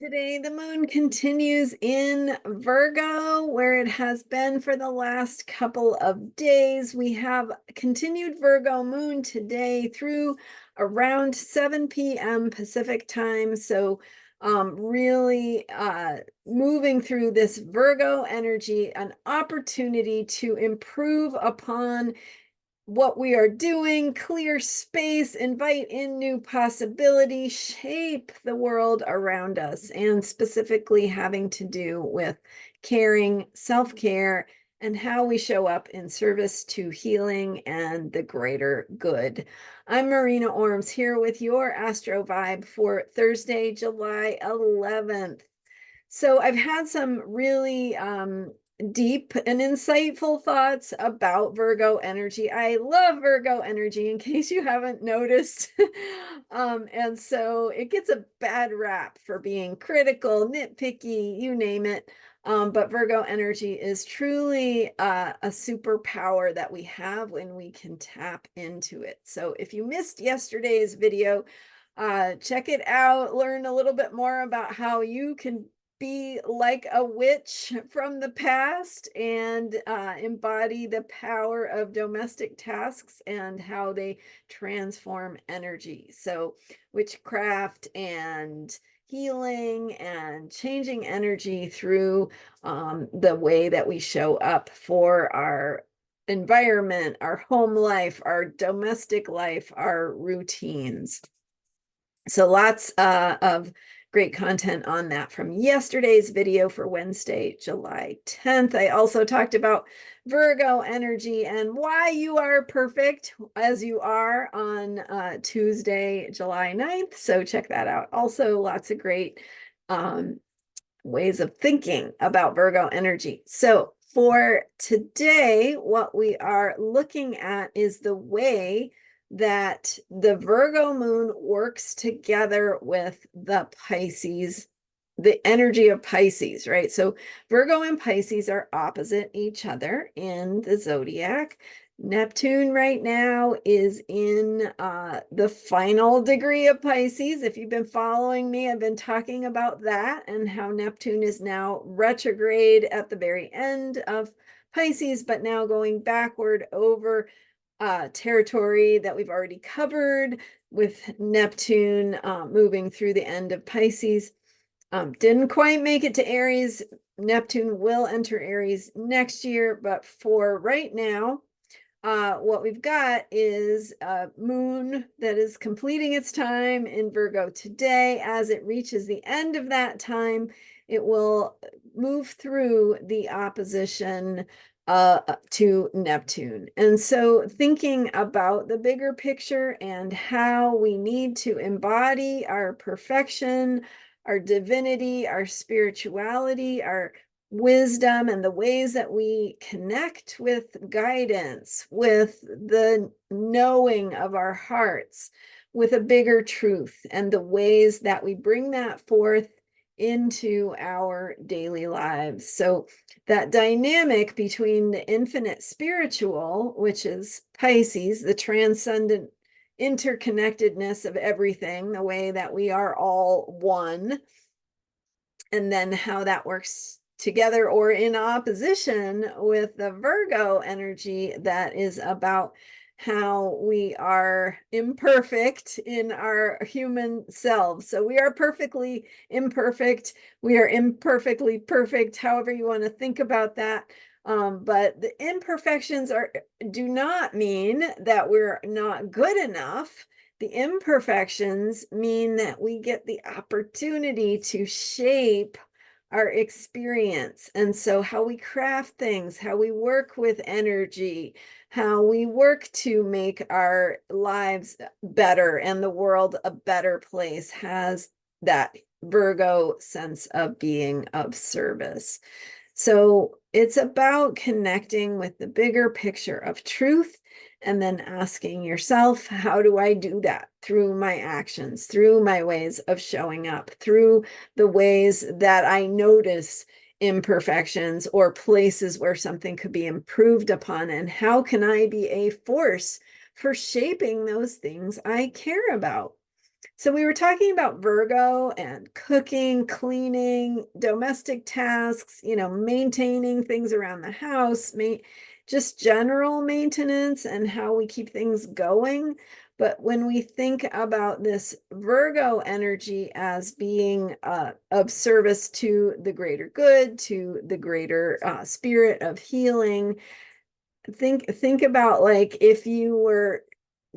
Today, the moon continues in Virgo, where it has been for the last couple of days. We have continued Virgo moon today through around 7 p.m. Pacific time. So, really moving through this Virgo energy, an opportunity to improve upon what we are doing, clear space, invite in new possibilities, shape the world around us, and specifically having to do with caring, self-care, and how we show up in service to healing and the greater good. I'm Marina Orms here with your Astro Vibe for Thursday, July 11th. So I've had some really deep and insightful thoughts about Virgo energy. I love Virgo energy, in case you haven't noticed. And so it gets a bad rap for being critical, nitpicky, you name it. But Virgo energy is truly a superpower that we have when we can tap into it. So if you missed yesterday's video, check it out, learn a little bit more about how you can be like a witch from the past and embody the power of domestic tasks and how they transform energy. So witchcraft and healing and changing energy through the way that we show up for our environment, our home life, our domestic life, our routines. So lots of great content on that from yesterday's video for Wednesday, July 10th. I also talked about Virgo energy and why you are perfect as you are on Tuesday, July 9th. So check that out. Also, lots of great ways of thinking about Virgo energy. So for today, what we are looking at is the way that the Virgo moon works together with the Pisces, the energy of Pisces, right? So Virgo and Pisces are opposite each other in the zodiac. Neptune right now is in the final degree of Pisces. If you've been following me, I've been talking about that and how Neptune is now retrograde at the very end of Pisces, but now going backward over territory that we've already covered with Neptune moving through the end of Pisces. Didn't quite make it to Aries. Neptune will enter Aries next year, but for right now, what we've got is a moon that is completing its time in Virgo today. As it reaches the end of that time, it will move through the opposition to Neptune. And so thinking about the bigger picture and how we need to embody our perfection, our divinity, our spirituality, our wisdom, and the ways that we connect with guidance, with the knowing of our hearts, with a bigger truth, and the ways that we bring that forth into our daily lives. So that dynamic between the infinite spiritual, which is Pisces, the transcendent interconnectedness of everything, the way that we are all one, and then how that works together or in opposition with the Virgo energy that is about how we are imperfect in our human selves. So we are perfectly imperfect. We are imperfectly perfect, however you want to think about that. But the imperfections do not mean that we're not good enough. The imperfections mean that we get the opportunity to shape our experience. And so how we craft things, how we work with energy, how we work to make our lives better and the world a better place has that Virgo sense of being of service. So it's about connecting with the bigger picture of truth and then asking yourself, how do I do that? Through my actions, through my ways of showing up, through the ways that I notice imperfections or places where something could be improved upon, and how can I be a force for shaping those things I care about? So we were talking about Virgo and cooking, cleaning, domestic tasks, maintaining things around the house, just general maintenance and how we keep things going. But when we think about this Virgo energy as being of service to the greater good, to the greater spirit of healing, think about like if you were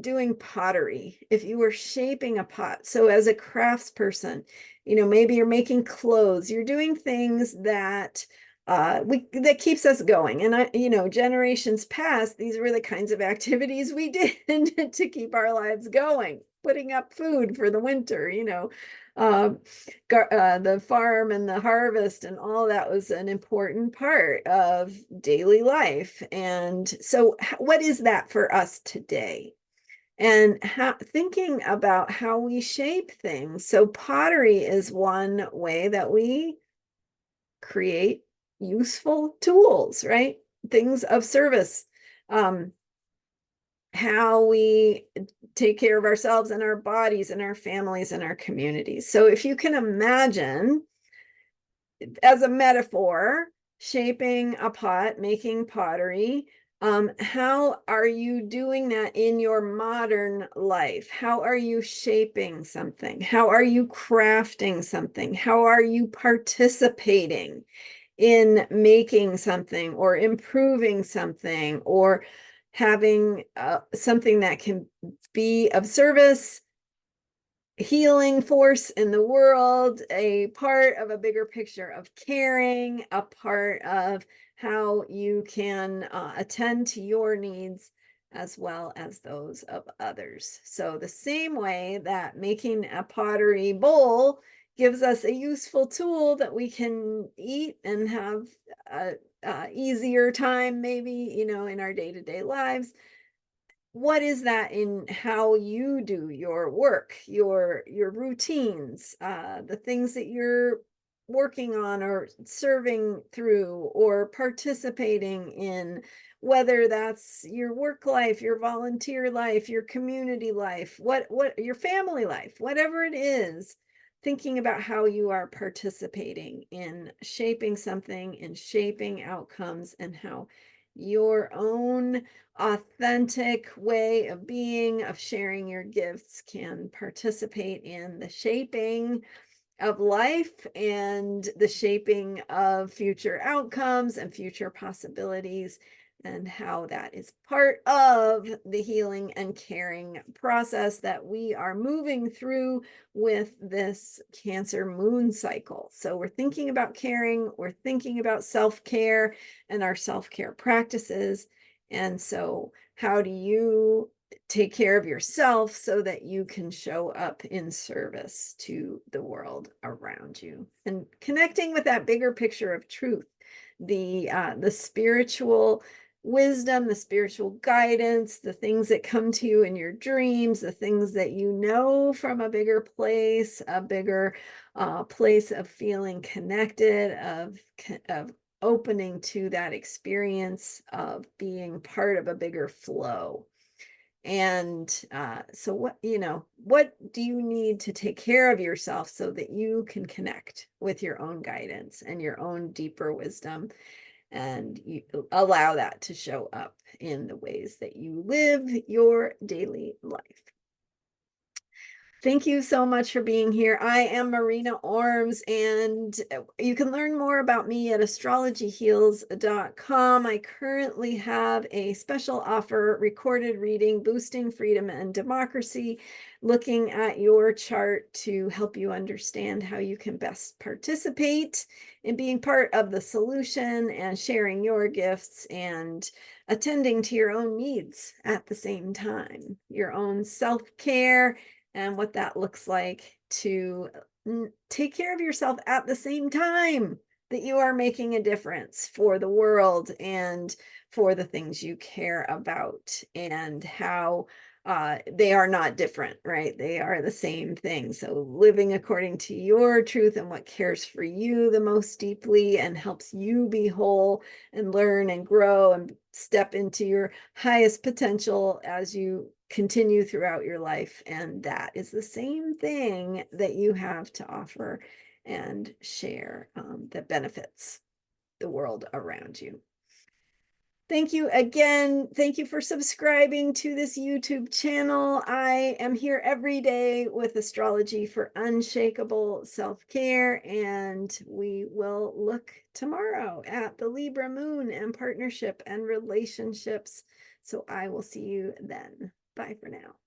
doing pottery, if you were shaping a pot. So as a craftsperson, maybe you're making clothes, you're doing things that that keeps us going. And generations past, these were the kinds of activities we did to keep our lives going, putting up food for the winter, uh, the farm and the harvest and all that was an important part of daily life. And so what is that for us today? And thinking about how we shape things. So pottery is one way that we create useful tools, right? Things of service. How we take care of ourselves and our bodies and our families and our communities. So if you can imagine, as a metaphor, shaping a pot, making pottery, how are you doing that in your modern life? How are you shaping something? How are you crafting something? How are you participating in making something or improving something or having something that can be of service, healing force in the world, a part of a bigger picture of caring, a part of how you can attend to your needs as well as those of others. So the same way that making a pottery bowl gives us a useful tool that we can eat and have a easier time, maybe, in our day-to-day lives. What is that in how you do your work, your routines, the things that you're working on or serving through or participating in, whether that's your work life, your volunteer life, your community life, what your family life, whatever it is, thinking about how you are participating in shaping something, in shaping outcomes, and how your own authentic way of being, of sharing your gifts, can participate in the shaping of life and the shaping of future outcomes and future possibilities, and how that is part of the healing and caring process that we are moving through with this Cancer moon cycle. So we're thinking about caring, we're thinking about self-care and our self-care practices. And so how do you take care of yourself so that you can show up in service to the world around you, and connecting with that bigger picture of truth, the spiritual wisdom, the spiritual guidance, the things that come to you in your dreams, the things that from a bigger place, a bigger place of feeling connected, of opening to that experience of being part of a bigger flow. And so what do you need to take care of yourself so that you can connect with your own guidance and your own deeper wisdom, and you allow that to show up in the ways that you live your daily life? Thank you so much for being here. I am Marina Orms, and you can learn more about me at astrologyheals.com. I currently have a special offer, recorded reading, Boosting Freedom and Democracy, looking at your chart to help you understand how you can best participate in being part of the solution and sharing your gifts and attending to your own needs at the same time, your own self-care, and what that looks like to take care of yourself at the same time that you are making a difference for the world and for the things you care about, and how they are not different, right? They are the same thing. So living according to your truth and what cares for you the most deeply and helps you be whole and learn and grow and step into your highest potential as you continue throughout your life. And that is the same thing that you have to offer and share, that benefits the world around you. Thank you again. Thank you for subscribing to this YouTube channel. I am here every day with astrology for unshakable self-care, and we will look tomorrow at the Libra moon and partnership and relationships. So I will see you then. Bye for now.